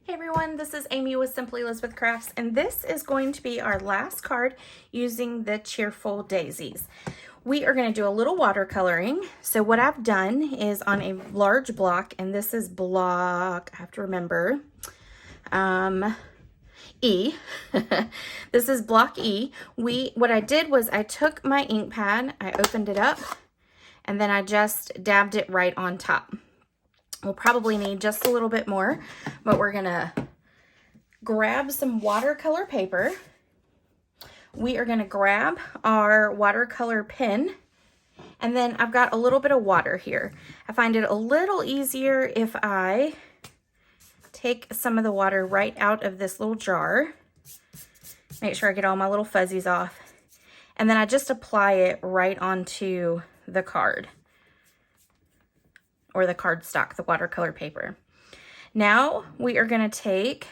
Hey everyone, this is Amy with Simply Elizabeth Crafts, and this is going to be our last card using the Cheerful Daisies. We are going to do a little watercoloring. So what I've done is on a large block, and this is block, I have to remember, E. This is block E. What I did was I took my ink pad, I opened it up, and then I just dabbed it right on top. We'll probably need just a little bit more, but we're gonna grab some watercolor paper. We are gonna grab our watercolor pen, and then I've got a little bit of water here. I find it a little easier if I take some of the water right out of this little jar. Make sure I get all my little fuzzies off. And then I just apply it right onto the card, or the cardstock, the watercolor paper. Now we are going to take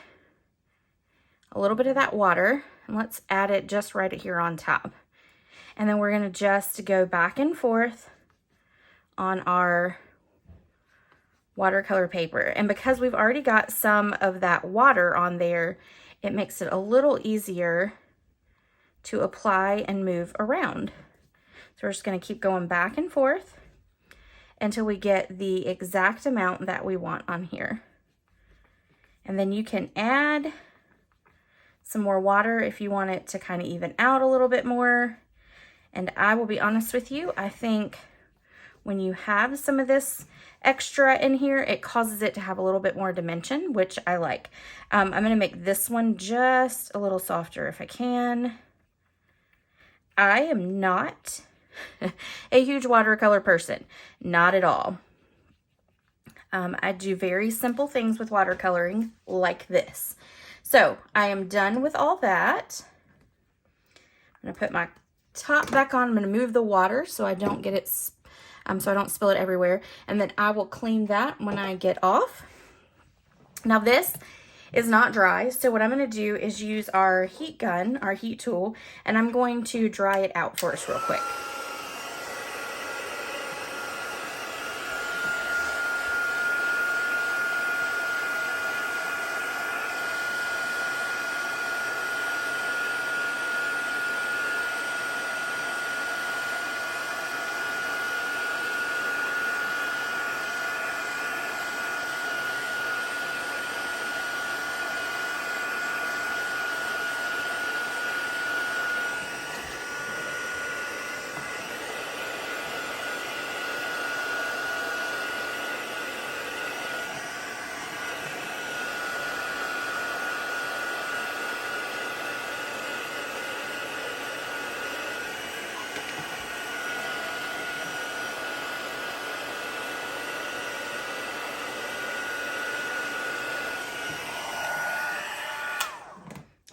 a little bit of that water and let's add it just right here on top. And then we're going to just go back and forth on our watercolor paper. And because we've already got some of that water on there, it makes it a little easier to apply and move around. So we're just going to keep going back and forth until we get the exact amount that we want on here. And then you can add some more water if you want it to kind of even out a little bit more. And I will be honest with you, I think when you have some of this extra in here, it causes it to have a little bit more dimension, which I like. I'm going to make this one just a little softer if I can. I am not a huge watercolor person, not at all. I do very simple things with watercoloring like this. So I am done with all that. I'm gonna put my top back on. I'm gonna move the water so I don't get it, so I don't spill it everywhere. And then I will clean that when I get off. Now this is not dry, so what I'm going to do is use our heat gun, our heat tool, and I'm going to dry it out for us real quick.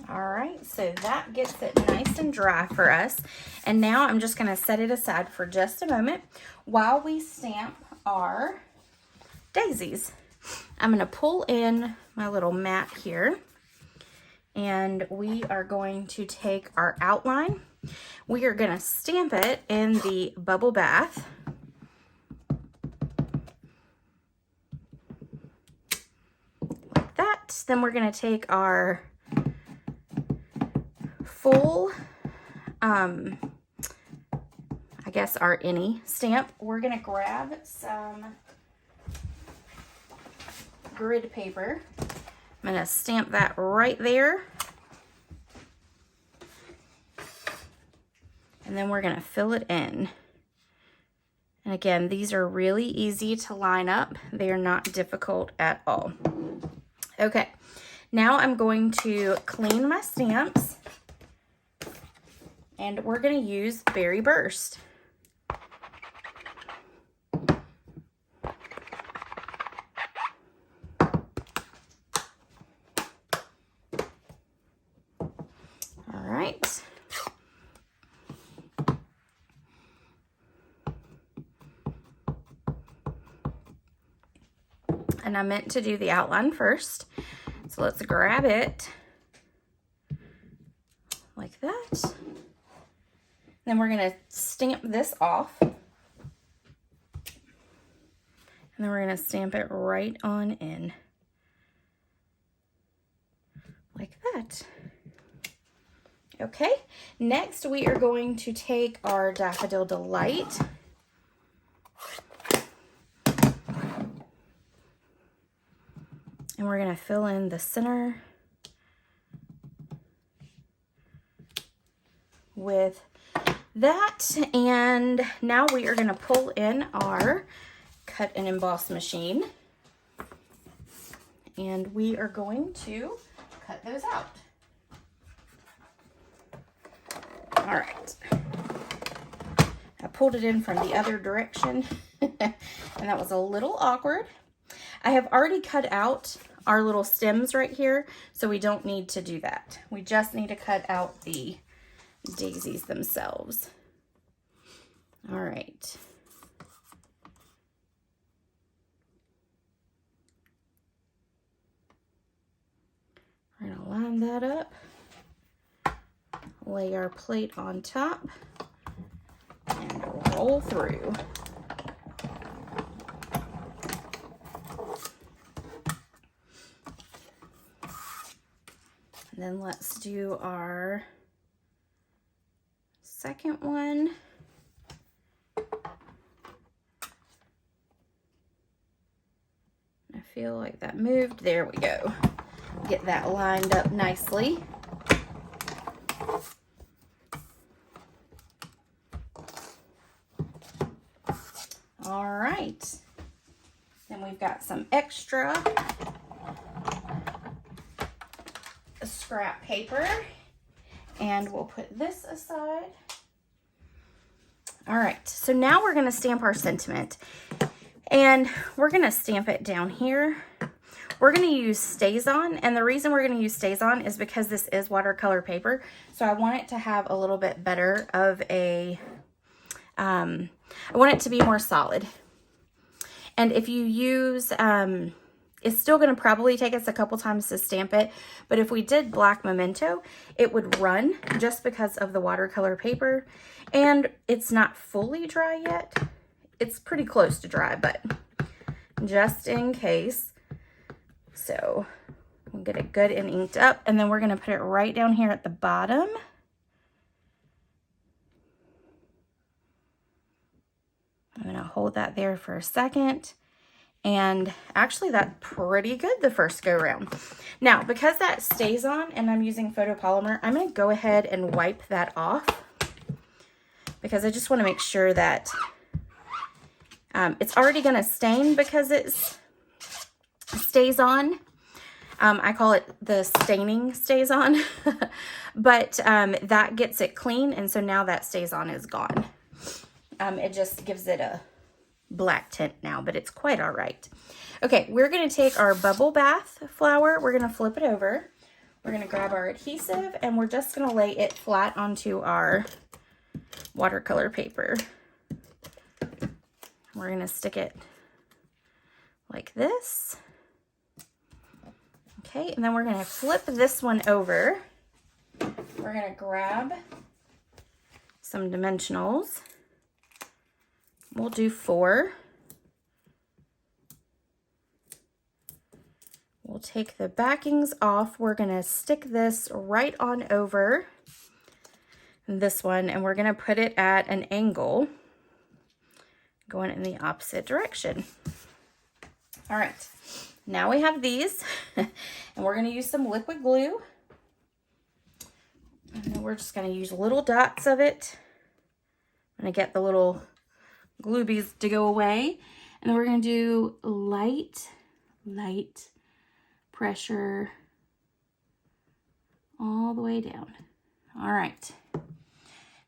Alright, so that gets it nice and dry for us. And now I'm just going to set it aside for just a moment while we stamp our daisies. I'm going to pull in my little mat here, and we are going to take our outline. We are going to stamp it in the bubble bath. Like that. Then we're going to take our full, I guess our any stamp. We're gonna grab some grid paper. I'm gonna stamp that right there. And then we're gonna fill it in. And again, these are really easy to line up. They are not difficult at all. Okay, now I'm going to clean my stamps. And we're going to use Berry Burst. All right. And I meant to do the outline first. So let's grab it like that. Then we're going to stamp this off. And then we're going to stamp it right on in. like that. Okay, next we are going to take our Daffodil Delight and we're going to fill in the center with that. And now we are going to pull in our cut and emboss machine and we are going to cut those out. All right, I pulled it in from the other direction and that was a little awkward. I have already cut out our little stems right here, so we don't need to do that. We just need to cut out the daisies themselves. All right. We're gonna line that up. Lay our plate on top and roll through. And then let's do our second one. I feel like that moved. There we go. Get that lined up nicely. All right, then we've got some extra scrap paper and we'll put this aside. All right, so now we're going to stamp our sentiment and we're going to stamp it down here. We're going to use StazOn, and the reason we're going to use StazOn is because this is watercolor paper, so I want it to have a little bit better of a I want it to be more solid. And if you use, it's still going to probably take us a couple times to stamp it, but if we did black memento, it would run just because of the watercolor paper, and it's not fully dry yet. It's pretty close to dry, but just in case. So we'll get it good and inked up, and then we're going to put it right down here at the bottom. I'm going to hold that there for a second. And actually that's pretty good the first go round. Now, because that stays on and I'm using photopolymer, I'm going to go ahead and wipe that off because I just want to make sure that it's already going to stain because it stays on. I call it the staining stays on, but that gets it clean. And so now that stays on is gone. It just gives it a black tint now, but it's quite all right. Okay, we're going to take our bubble bath flower. We're going to flip it over. We're going to grab our adhesive and we're just going to lay it flat onto our watercolor paper. We're going to stick it like this. Okay, and then we're going to flip this one over. We're going to grab some dimensionals. We'll do 4. We'll take the backings off. We're going to stick this right on over this one, and we're going to put it at an angle going in the opposite direction. All right, now we have these, and we're going to use some liquid glue. And then we're just going to use little dots of it. I'm going to get the little glue beads to go away, and then we're going to do light pressure all the way down. All right,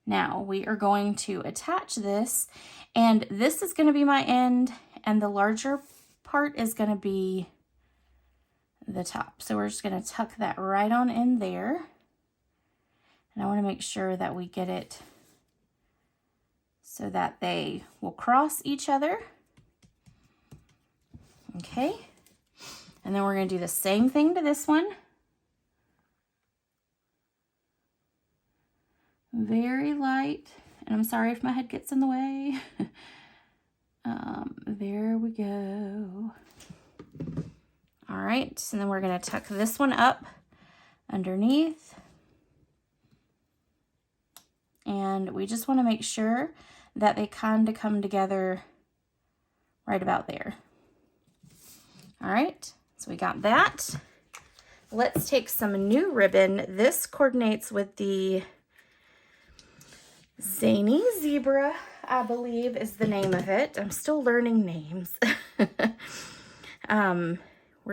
now we are going to attach this, and this is going to be my end, and the larger part is going to be the top. So we're just going to tuck that right on in there, and I want to make sure that we get it so that they will cross each other. Okay, and then we're going to do the same thing to this one. Very light, and I'm sorry if my head gets in the way. There we go. All right, so then we're going to tuck this one up underneath. And we just want to make sure that they kind of come together right about there. All right, so we got that. Let's take some new ribbon. This coordinates with the Zany Zebra, I believe is the name of it. I'm still learning names. We're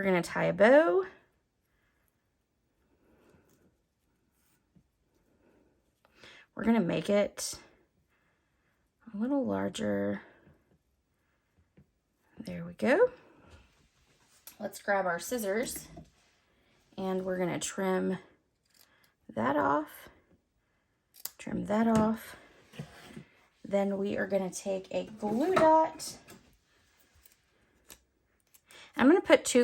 gonna tie a bow. We're gonna make it a little larger. There we go. Let's grab our scissors and we're gonna trim that off, trim that off. Then we are gonna take a glue dot. I'm gonna put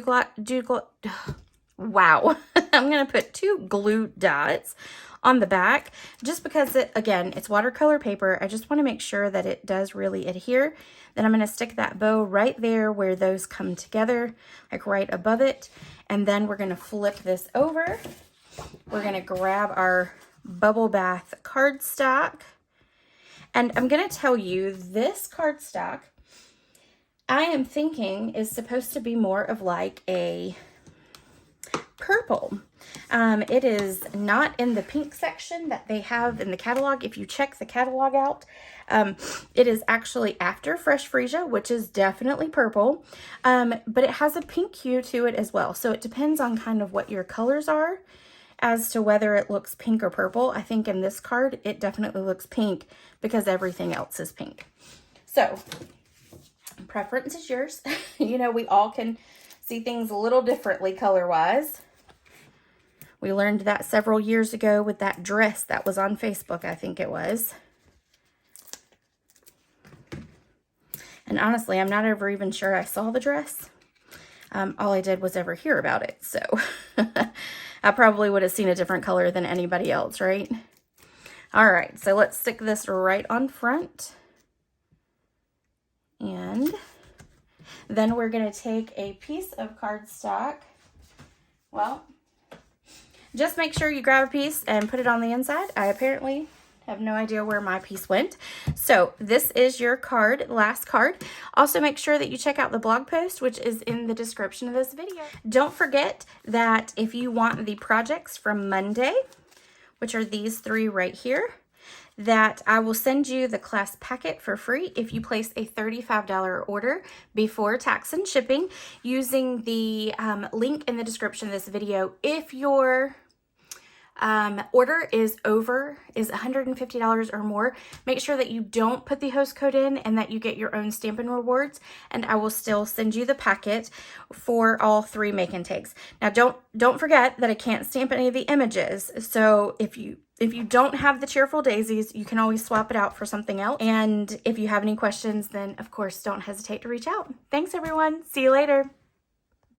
wow. I'm gonna put 2 glue dots on the back just because it's watercolor paper. I just want to make sure that it does really adhere. Then I'm going to stick that bow right there where those come together, like right above it. And then we're going to flip this over. We're going to grab our bubble bath cardstock. And I'm going to tell you, this cardstock, I am thinking is supposed to be more of like a purple. It is not in the pink section that they have in the catalog. If you check the catalog out, it is actually after Fresh Freesia, which is definitely purple, but it has a pink hue to it as well. So it depends on kind of what your colors are as to whether it looks pink or purple. I think in this card, it definitely looks pink because everything else is pink. So preference is yours. You know, we all can see things a little differently color-wise. We learned that several years ago with that dress that was on Facebook, I think it was. And honestly, I'm not ever even sure I saw the dress. All I did was ever hear about it. So I probably would have seen a different color than anybody else, right? All right, so let's stick this right on front. And then we're going to take a piece of cardstock. Well, just make sure you grab a piece and put it on the inside. I apparently have no idea where my piece went. So this is your card, last card. Also make sure that you check out the blog post, which is in the description of this video. Don't forget that if you want the projects from Monday, which are these 3 right here, that I will send you the class packet for free if you place a $35 order before tax and shipping using the link in the description of this video. If your order is $150 or more, make sure that you don't put the host code in and that you get your own Stampin' rewards, and I will still send you the packet for all 3 make and takes. Now don't forget that I can't stamp any of the images, so if you don't have the Cheerful Daisies, you can always swap it out for something else. And if you have any questions, then of course don't hesitate to reach out. Thanks everyone. See you later.